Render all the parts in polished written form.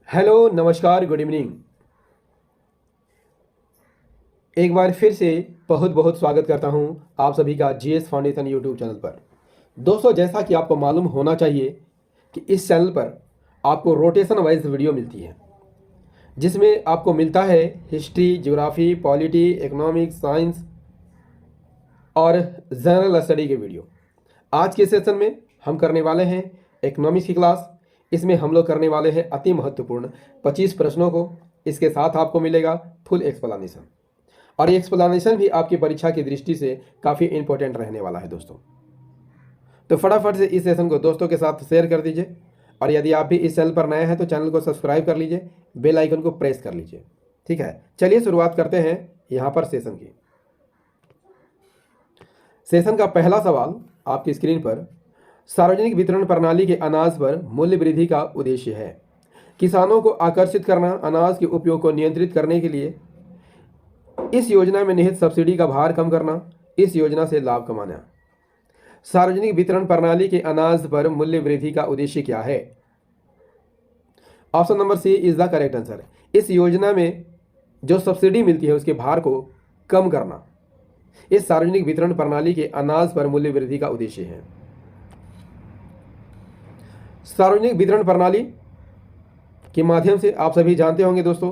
Hello, नमस्कार, good evening. एक बार फिर से बहुत बहुत स्वागत करता हूं आप सभी का जीएस फाउंडेशन यूट्यूब चैनल पर। दोस्तों, जैसा कि आपको मालूम होना चाहिए कि इस चैनल पर आपको रोटेशन वाइज वीडियो मिलती है, जिसमें आपको मिलता है history, geography, polity, economics, science और जनरल स्टडी के वीडियो। आज के सेशन में हम करने वाले हैं इकोनॉमिक्स की क्लास। इसमें हम लोग करने वाले हैं अति महत्वपूर्ण 25 प्रश्नों को। इसके साथ आपको मिलेगा फुल एक्सप्लेनेशन, और ये एक्सप्लेनेशन भी आपकी परीक्षा की दृष्टि से काफ़ी इंपॉर्टेंट रहने वाला है दोस्तों। तो फटाफट से इस सेशन को दोस्तों के साथ शेयर कर दीजिए, और यदि आप भी इस चैनल पर नए हैं तो चैनल को सब्सक्राइब कर लीजिए, बेल आइकन को प्रेस कर लीजिए। ठीक है, चलिए शुरुआत करते हैं यहाँ पर सेशन की। सेशन का पहला सवाल आपकी स्क्रीन पर, सार्वजनिक वितरण प्रणाली के अनाज पर मूल्य वृद्धि का उद्देश्य है। किसानों को आकर्षित करना, अनाज के उपयोग को नियंत्रित करने के लिए इस योजना में निहित सब्सिडी का भार कम करना, इस योजना से लाभ कमाना। सार्वजनिक वितरण प्रणाली के अनाज पर मूल्य वृद्धि का उद्देश्य क्या है? Option number C is the correct answer. इस योजना में जो सब्सिडी मिलती है उसके भार को कम करना, इस सार्वजनिक वितरण प्रणाली के अनाज पर मूल्य वृद्धि का उद्देश्य है। सार्वजनिक वितरण प्रणाली के माध्यम से आप सभी जानते होंगे दोस्तों,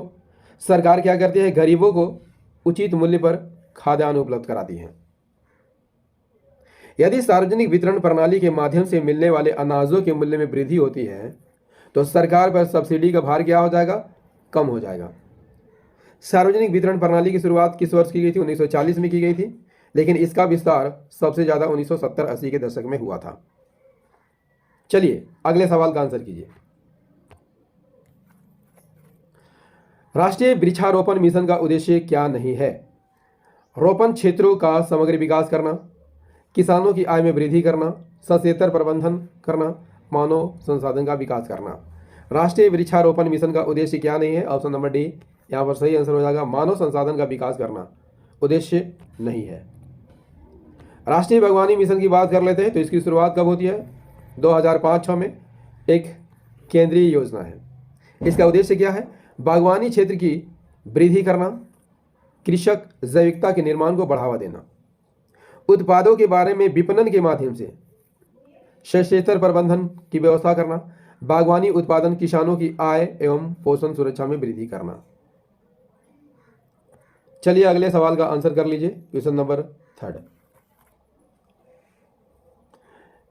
सरकार क्या करती है? गरीबों को उचित मूल्य पर खाद्यान्न उपलब्ध कराती है। यदि सार्वजनिक वितरण प्रणाली के माध्यम से मिलने वाले अनाजों के मूल्य में वृद्धि होती है तो सरकार पर सब्सिडी का भार क्या हो जाएगा? कम हो जाएगा। सार्वजनिक वितरण प्रणाली की शुरुआत किस वर्ष की गई थी? 1940 में की गई थी, लेकिन इसका विस्तार सबसे ज्यादा 1970-80 के दशक में हुआ था। चलिए अगले सवाल का आंसर कीजिए। राष्ट्रीय वृक्षारोपण मिशन का उद्देश्य क्या नहीं है? रोपण क्षेत्रों का समग्र विकास करना, किसानों की आय में वृद्धि करना, सचेतर प्रबंधन करना, मानव संसाधन का विकास करना। राष्ट्रीय वृक्षारोपण मिशन का उद्देश्य क्या नहीं है? ऑप्शन नंबर डी यहाँ पर सही आंसर हो जाएगा, मानव संसाधन का विकास करना उद्देश्य नहीं है। राष्ट्रीय बागवानी मिशन की बात कर लेते हैं तो इसकी शुरुआत कब होती है? 2005-06 में एक केंद्रीय योजना है। इसका उद्देश्य क्या है? बागवानी क्षेत्र की वृद्धि करना, कृषक जैविकता के निर्माण को बढ़ावा देना, उत्पादों के बारे में विपणन के माध्यम से सचेतर प्रबंधन की व्यवस्था करना, बागवानी उत्पादन किसानों की आय एवं पोषण सुरक्षा में वृद्धि करना। चलिए अगले सवाल का आंसर कर लीजिए। क्वेश्चन नंबर 3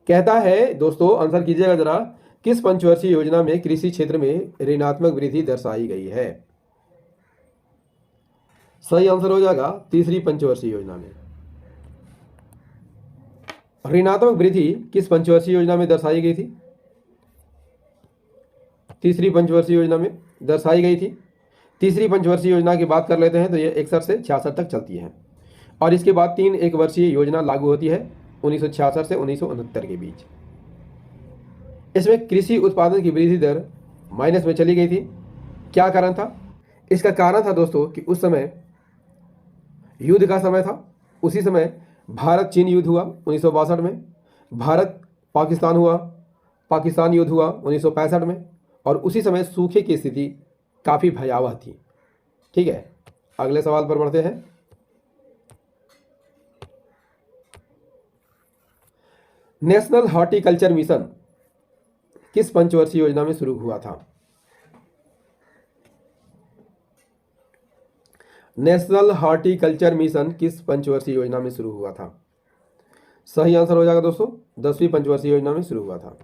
कहता है दोस्तों, आंसर कीजिएगा जरा, किस पंचवर्षीय योजना में कृषि क्षेत्र में ऋणात्मक वृद्धि दर्शाई गई है? सही आंसर हो जाएगा तीसरी पंचवर्षीय योजना में। ऋणात्मक वृद्धि किस पंचवर्षीय योजना में दर्शाई गई थी? तीसरी पंचवर्षीय योजना में दर्शाई गई थी। तीसरी पंचवर्षीय योजना की बात कर लेते हैं तो ये 61 से 66 तक चलती है, और इसके बाद 3 एक वर्षीय योजना लागू होती है 1966 से 1969 के बीच। इसमें कृषि उत्पादन की वृद्धि दर माइनस में चली गई थी। क्या कारण था? इसका कारण था दोस्तों कि उस समय युद्ध का समय था। उसी समय भारत चीन युद्ध हुआ 1962 में, भारत पाकिस्तान हुआ, पाकिस्तान युद्ध हुआ 1965 में, और उसी समय सूखे की स्थिति काफ़ी भयावह थी। ठीक है, अगले सवाल पर बढ़ते हैं। नेशनल हॉर्टिकल्चर मिशन किस पंचवर्षीय योजना में शुरू हुआ था? नेशनल हॉर्टिकल्चर मिशन किस पंचवर्षीय योजना में शुरू हुआ था? सही आंसर हो जाएगा दोस्तों, 10वीं पंचवर्षीय योजना में शुरू हुआ था।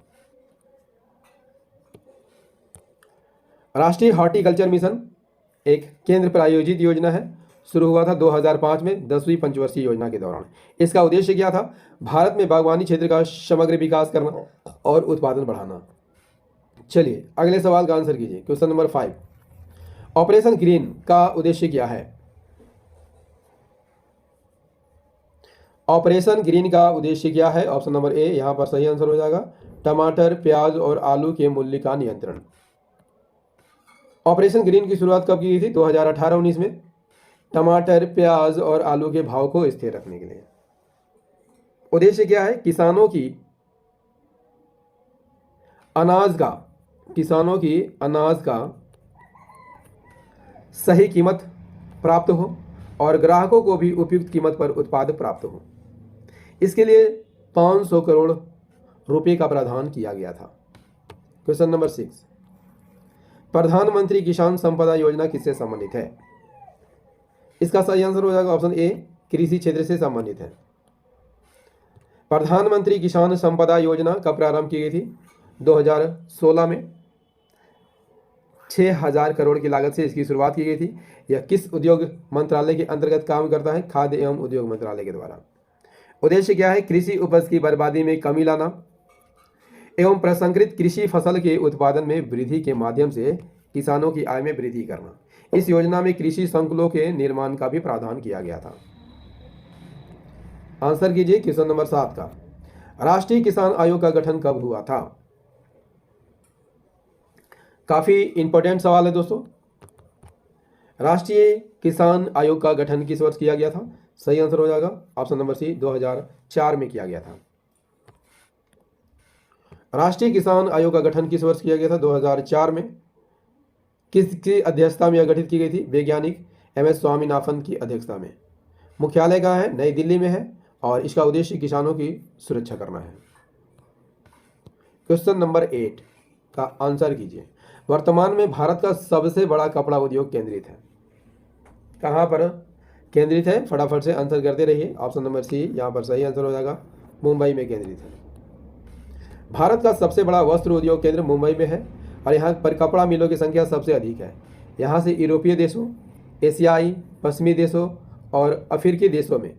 राष्ट्रीय हॉर्टिकल्चर मिशन एक केंद्र प्रायोजित योजना है, शुरू हुआ था 2005 में 10वीं पंचवर्षीय योजना के दौरान। इसका उद्देश्य क्या था? भारत में बागवानी क्षेत्र का समग्र विकास करना और उत्पादन बढ़ाना। चलिए अगले सवाल का आंसर कीजिए। क्वेश्चन नंबर 5, ऑपरेशन ग्रीन का उद्देश्य क्या है? ऑपरेशन ग्रीन का उद्देश्य क्या है? ऑप्शन नंबर ए यहाँ पर सही आंसर हो जाएगा, टमाटर, प्याज और आलू के मूल्य का नियंत्रण। ऑपरेशन ग्रीन की शुरुआत कब की गई थी? 2018-19 में, टमाटर, प्याज और आलू के भाव को स्थिर रखने के लिए। उद्देश्य क्या है? किसानों की अनाज का सही कीमत प्राप्त हो और ग्राहकों को भी उपयुक्त कीमत पर उत्पाद प्राप्त हो। इसके लिए 500 करोड़ रुपए का प्रावधान किया गया था। क्वेश्चन नंबर 6, प्रधानमंत्री किसान संपदा योजना किससे संबंधित है? इसका सही आंसर हो जाएगा ऑप्शन ए, कृषि क्षेत्र से संबंधित है। प्रधानमंत्री किसान संपदा योजना का प्रारंभ की गई थी 2016 में। 6000 करोड़ की लागत से इसकी शुरुआत की गई थी। यह किस उद्योग मंत्रालय के अंतर्गत काम करता है? खाद्य एवं उद्योग मंत्रालय के द्वारा। उद्देश्य क्या है? कृषि उपज की बर्बादी में कमी लाना एवं प्रसंस्कृत कृषि फसल के उत्पादन में वृद्धि के माध्यम से किसानों की आय में वृद्धि करना। इस योजना में कृषि संकुलों के निर्माण का भी प्रावधान किया गया था। आंसर कीजिए क्वेश्चन नंबर 7 का। राष्ट्रीय किसान आयोग का गठन कब हुआ था? काफी इंपॉर्टेंट सवाल है दोस्तों। राष्ट्रीय किसान आयोग का गठन किस वर्ष किया गया था? सही आंसर हो जाएगा ऑप्शन नंबर सी, 2004 में किया गया था। राष्ट्रीय किसान आयोग का गठन किस वर्ष किया गया था? 2004 में। किसकी अध्यक्षता में यह गठित की गई थी? वैज्ञानिक एमएस स्वामीनाथन की अध्यक्षता में। मुख्यालय कहाँ है? नई दिल्ली में है और इसका उद्देश्य किसानों की सुरक्षा करना है। क्वेश्चन नंबर 8 का आंसर कीजिए। वर्तमान में भारत का सबसे बड़ा कपड़ा उद्योग केंद्रित है। कहाँ पर केंद्रित है? फटाफट से आंसर करते रहिए। ऑप्शन नंबर सी यहाँ पर सही आंसर हो जाएगा, मुंबई में केंद्रित है। भारत का सबसे बड़ा वस्त्र उद्योग केंद्र मुंबई में है और यहाँ पर कपड़ा मिलों की संख्या सबसे अधिक है। यहाँ से यूरोपीय देशों, एशियाई, पश्चिमी देशों और अफ्रीकी देशों में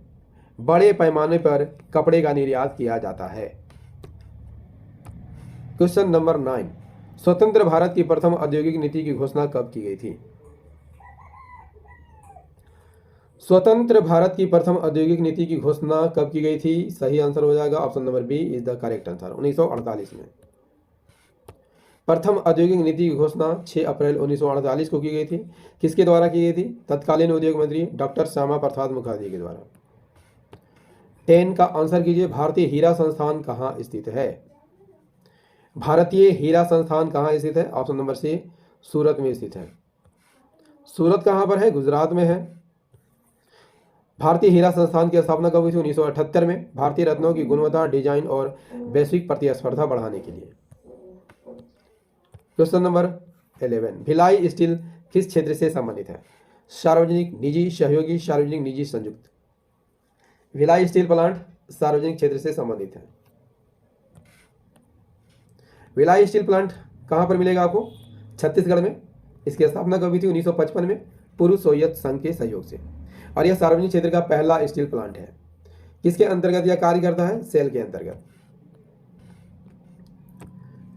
बड़े पैमाने पर कपड़े का निर्यात किया जाता है। क्वेश्चन नंबर 9, स्वतंत्र भारत की प्रथम औद्योगिक नीति की घोषणा कब की गई थी? स्वतंत्र भारत की प्रथम औद्योगिक नीति की घोषणा कब की गई थी? सही आंसर हो जाएगा option number B is the correct answer, 1948 में। प्रथम औद्योगिक नीति की घोषणा 6 अप्रैल 1948 को की गई थी। किसके द्वारा की गई थी? तत्कालीन उद्योग मंत्री डॉक्टर श्यामा प्रसाद मुखर्जी के द्वारा। 10 का आंसर कीजिए। भारतीय हीरा संस्थान कहाँ स्थित है? भारतीय हीरा संस्थान कहाँ स्थित है? ऑप्शन नंबर सी, सूरत में स्थित है। सूरत कहाँ पर है? गुजरात में है। भारतीय हीरा संस्थान की स्थापना कब हुई थी? 1978 में। भारतीय रत्नों की गुणवत्ता, डिजाइन और वैश्विक प्रतिस्पर्धा बढ़ाने के लिए। क्वेश्चन नंबर 11, भिलाई स्टील किस क्षेत्र से संबंधित है? सार्वजनिक, निजी, सहयोगी, सार्वजनिक, निजी, संयुक्त। भिलाई स्टील प्लांट सार्वजनिक क्षेत्र से संबंधित है। भिलाई स्टील प्लांट कहां पर मिलेगा आपको? छत्तीसगढ़ में। इसकी स्थापना कब हुई थी? 1955 में, पूर्व सोवियत संघ के सहयोग से। और यह सार्वजनिक क्षेत्र का पहला स्टील प्लांट है। किसके अंतर्गत यह कार्य करता है? सेल के अंतर्गत।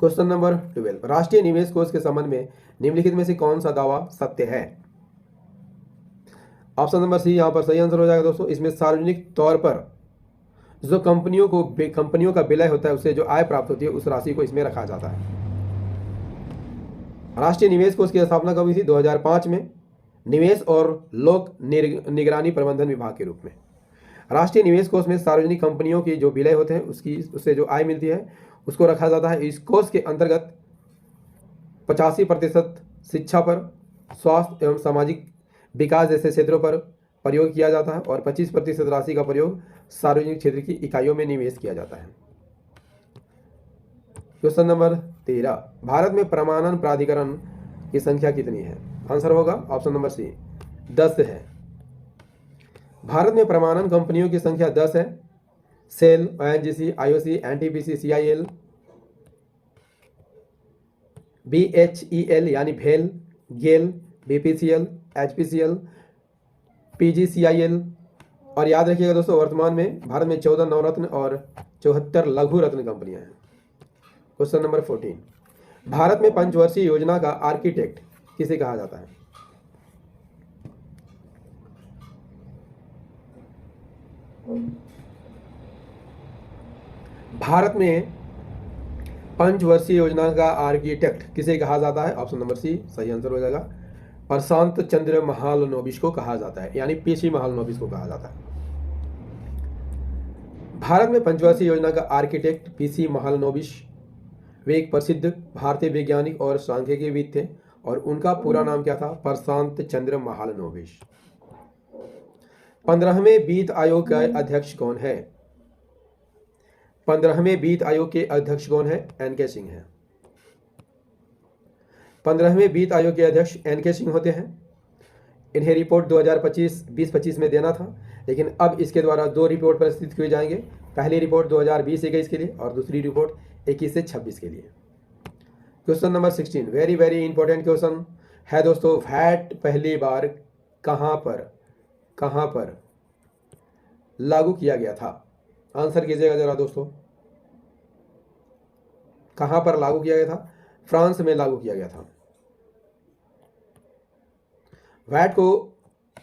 क्वेश्चन नंबर 12, राष्ट्रीय निवेश कोष के संबंध में निम्नलिखित में से कौन सा दावा सत्य है? ऑप्शन नंबर सी यहां पर सही आंसर हो जाएगा दोस्तों। इसमें सार्वजनिक तौर पर जो कंपनियों का विलय होता है, उससे जो आय प्राप्त होती है, उस राशि को इसमें रखा जाता है। राष्ट्रीय निवेश कोष की स्थापना कब हुई थी? 2005 में, निवेश और लोक निगरानी प्रबंधन विभाग के रूप में। राष्ट्रीय निवेश कोष में सार्वजनिक कंपनियों की जो विलय होते हैं, उससे जो आय मिलती है, उसको रखा जाता है। इस कोष के अंतर्गत 85% शिक्षा पर, स्वास्थ्य एवं सामाजिक विकास जैसे क्षेत्रों पर प्रयोग किया जाता है और 25% राशि का प्रयोग सार्वजनिक क्षेत्र की इकाइयों में निवेश किया जाता है। क्वेश्चन नंबर 13, भारत में प्रमाणन प्राधिकरण की संख्या कितनी है? आंसर होगा ऑप्शन नंबर सी, 10 है। भारत में प्रमाणन कंपनियों की संख्या 10 है। SAIL, ONGC, IOC, NTPC, CIL, BHEL यानी भेल, गेल, बीपीसीएल, एचपीसीएल, पीजीसीआईएल। और याद रखिएगा दोस्तों, वर्तमान में भारत में 14 नवरत्न और 74 लघु रत्न कंपनियां हैं। क्वेश्चन नंबर 14, भारत में पंचवर्षीय योजना का आर्किटेक्ट किसे कहा जाता है? भारत में पंचवर्षीय योजना का आर्किटेक्ट किसे कहा जाता है? ऑप्शन नंबर सी सही आंसर हो जाएगा, प्रशांत चंद्र महालनोबिस को कहा जाता है, यानी पीसी महालनोबिस को कहा जाता है। भारत में पंचवर्षीय योजना का आर्किटेक्ट पीसी महालनोबिस, वे एक प्रसिद्ध भारतीय वैज्ञानिक और सांख्यिकीविद थे। और उनका पूरा नाम क्या था? प्रशांत चंद्र महालनोबिस। 15वें वित्त आयोग का अध्यक्ष कौन है? 15वें वित्त आयोग के अध्यक्ष कौन है? एन.के. सिंह है। 15वें वित्त आयोग के अध्यक्ष एन.के. सिंह होते हैं। इन्हें रिपोर्ट 2025 में देना था, लेकिन अब इसके द्वारा 2 रिपोर्ट प्रस्तुत किए जाएंगे। पहली रिपोर्ट 2020-21 के लिए और दूसरी रिपोर्ट 21 से 26 के लिए। Question number 16, very very important question है दोस्तों। वैट पहली बार कहां पर लागू किया गया था? आंसर कीजिएगा जरा दोस्तों। कहां पर लागू किया गया था? फ्रांस में लागू किया गया था। वैट को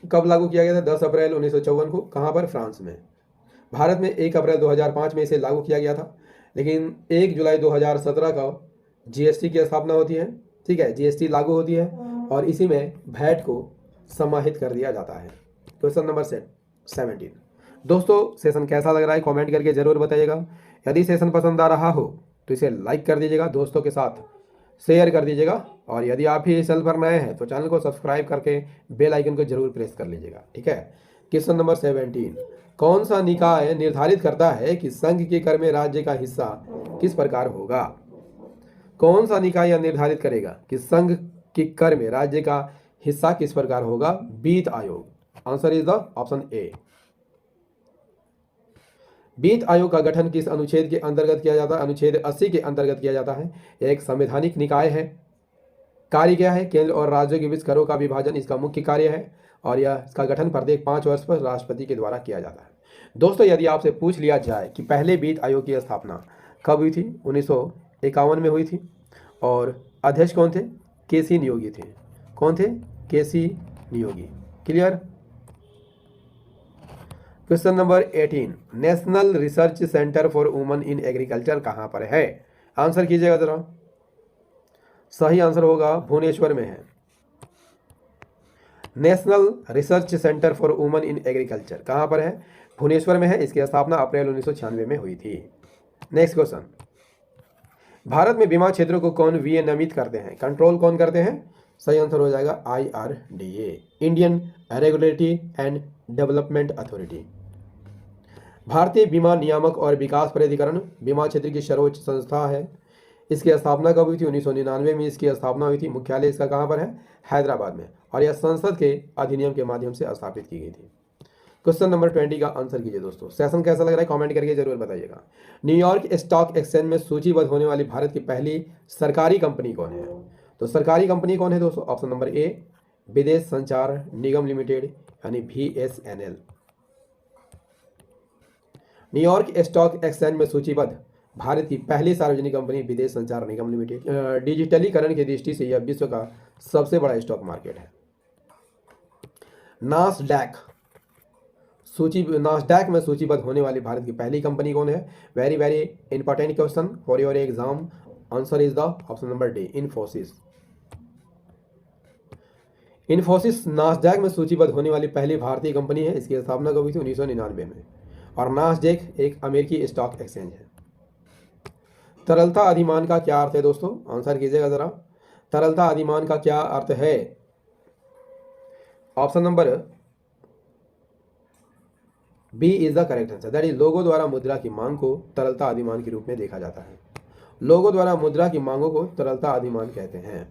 कब लागू किया गया था? 10 अप्रैल 1954 को। कहां पर? फ्रांस में। भारत में 1 अप्रैल 2005 में इसे लागू किया गया था, लेकिन 1 जुलाई 2017 का जीएसटी की स्थापना होती है। ठीक है, जीएसटी लागू होती है और इसी में वैट को समाहित कर दिया जाता है। क्वेश्चन नंबर 17, दोस्तों सेशन कैसा लग रहा है कमेंट करके जरूर बताइएगा। यदि सेशन पसंद आ रहा हो तो इसे लाइक कर दीजिएगा, दोस्तों के साथ शेयर कर दीजिएगा, और यदि आप ही इस चैनल पर नए हैं तो चैनल को सब्सक्राइब करके बेल आइकन को जरूर प्रेस कर लीजिएगा। ठीक है। क्वेश्चन नंबर 17, कौन सा निकाय निर्धारित करता है कि संघ के कर में राज्य का हिस्सा किस प्रकार होगा? कौन सा निकाय यह निर्धारित करेगा कि संघ के कर में राज्य का हिस्सा किस प्रकार होगा? वित्त आयोग। Answer is the option A. वित्त आयोग का गठन किस अनुच्छेद के अंतर्गत किया जाता है? अनुच्छेद 80 के अंतर्गत किया जाता है। यह एक संवैधानिक निकाय है। कार्य क्या है? केंद्र और राज्यों के बीच करों का विभाजन इसका मुख्य कार्य है, और यह इसका गठन प्रत्येक 5 वर्ष पर राष्ट्रपति के द्वारा किया जाता है। दोस्तों यदि आपसे पूछ लिया जाए कि पहले वित्त आयोग की स्थापना कब हुई थी? 1951 में हुई थी, और अध्यक्ष कौन थे? के.सी. नियोगी थे। कौन थे? K C. Niyogi. Clear. Question number 18, National Research Centre for Women in Agriculture कहां पर है? आंसर कीजिएगा जरा। सही आंसर होगा भुवनेश्वर में है। National Research Centre for Women in Agriculture कहां पर है? भुवनेश्वर में है। इसकी स्थापना अप्रैल 1996 में हुई थी। नेक्स्ट क्वेश्चन, भारत में बीमा क्षेत्रों को कौन विनियमित करते हैं? कंट्रोल कौन करते हैं? सही आंसर हो जाएगा IRDA, Indian regulatory and development authority. भारतीय बीमा नियामक और विकास प्राधिकरण बीमा क्षेत्र की सर्वोच्च संस्था है। इसकी स्थापना कब हुई थी? 1999 में इसकी स्थापना हुई थी। मुख्यालय इसका कहाँ पर है? हैदराबाद में, और यह संसद के अधिनियम के माध्यम से स्थापित की गई थी। क्वेश्चन नंबर 20 का आंसर कीजिए दोस्तों। सेशन कैसा लग रहा है कमेंट करके जरूर बताइएगा। न्यूयॉर्क स्टॉक एक्सचेंज में सूचीबद्ध होने वाली भारत की पहली सरकारी कंपनी कौन है? तो सरकारी कंपनी कौन है दोस्तों? ऑप्शन नंबर ए, विदेश संचार निगम लिमिटेड यानी BSNL। न्यूयॉर्क स्टॉक एक्सचेंज में सूचीबद्ध भारत की पहली सार्वजनिक कंपनी विदेश संचार निगम लिमिटेड। डिजिटलीकरण की दृष्टि से यह विश्व का सबसे बड़ा स्टॉक मार्केट है। नास्डैक में सूचीबद्ध होने वाली भारत की पहली कंपनी कौन है? Very very important question for your exam. Answer is the option number D, Infosys. Infosys Nasdaq में सूचीबद्ध होने वाली पहली भारतीय कंपनी है। इसकी स्थापना कब हुई थी? 1999 में, और नास्डैक एक अमेरिकी स्टॉक एक्सचेंज है। तरलता अधिमान का क्या अर्थ है दोस्तों? आंसर कीजिएगा जरा। तरलता अधिमान का क्या अर्थ है? Option number B is the correct answer. That is लोगों द्वारा मुद्रा की मांग को तरलता अधिमान के रूप में देखा जाता है। लोगों द्वारा मुद्रा की मांगों को तरलता अधिमान कहते हैं।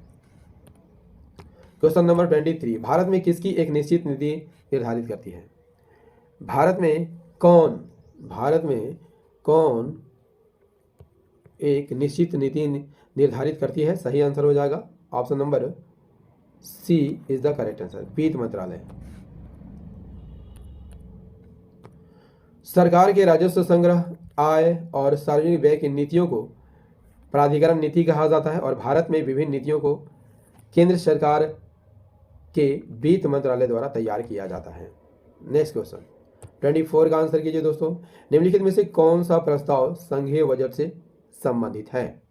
क्वेश्चन नंबर 23, भारत में किसकी एक निश्चित नीति निर्धारित करती है? भारत में कौन एक निश्चित नीति निर्धारित करती है? सही आंसर हो जाएगा option number C is the correct answer, वित्त मंत्रालय। सरकार के राजस्व संग्रह, आय और सार्वजनिक व्यय की नीतियों को प्राधिकरण नीति कहा जाता है, और भारत में विभिन्न नीतियों को केंद्र सरकार के वित्त मंत्रालय द्वारा तैयार किया जाता है। नेक्स्ट क्वेश्चन 24 का आंसर कीजिए दोस्तों। निम्नलिखित में से कौन सा प्रस्ताव संघीय बजट से संबंधित है?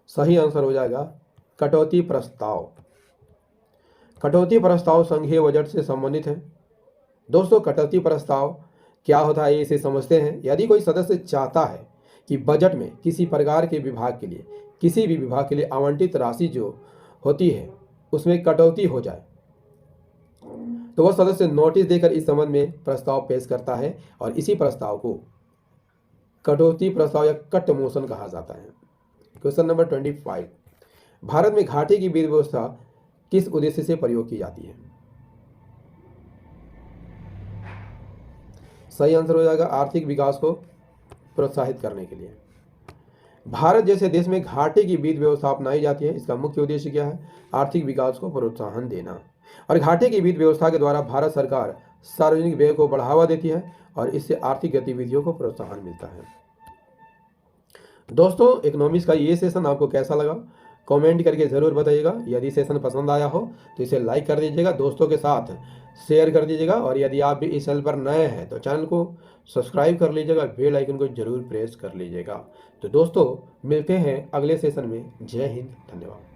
सही आंसर हो जाएगा कटौती प्रस्ताव। कटौती प्रस्ताव संघीय बजट से संबंधित है। दोस्तों कटौती प्रस्ताव क्या होता है इसे समझते हैं। यदि कोई सदस्य चाहता है कि बजट में किसी प्रकार के विभाग के लिए, किसी भी विभाग के लिए आवंटित राशि जो होती है उसमें कटौती हो जाए तो वह सदस्य नोटिस देकर इस संबंध में प्रस्ताव पेश करता है और इसी प्रस्ताव को कटौती प्रस्ताव या कट मोशन कहा जाता है। क्वेश्चन नंबर 25, भारत में घाटे की विधि व्यवस्था किस उद्देश्य से प्रयोग की जाती है? सही आंसर हो जाएगा आर्थिक विकास को प्रोत्साहित करने के लिए। भारत जैसे देश में घाटे की विधि व्यवस्था अपनाई जाती है। इसका मुख्य उद्देश्य क्या है? आर्थिक विकास को प्रोत्साहन देना। और घाटे की विधि व्यवस्था के द्वारा भारत सरकार सार्वजनिक व्यय को बढ़ावा देती है और इससे आर्थिक गतिविधियों को प्रोत्साहन मिलता है। दोस्तों, इकोनॉमिक्स का ये सेशन आपको कैसा लगा कमेंट करके ज़रूर बताइएगा। यदि सेशन पसंद आया हो तो इसे लाइक कर दीजिएगा, दोस्तों के साथ शेयर कर दीजिएगा और यदि आप भी इस चैनल पर नए हैं तो चैनल को सब्सक्राइब कर लीजिएगा, बेल आइकन को जरूर प्रेस कर लीजिएगा। तो दोस्तों, मिलते हैं अगले सेशन में। जय हिंद, धन्यवाद।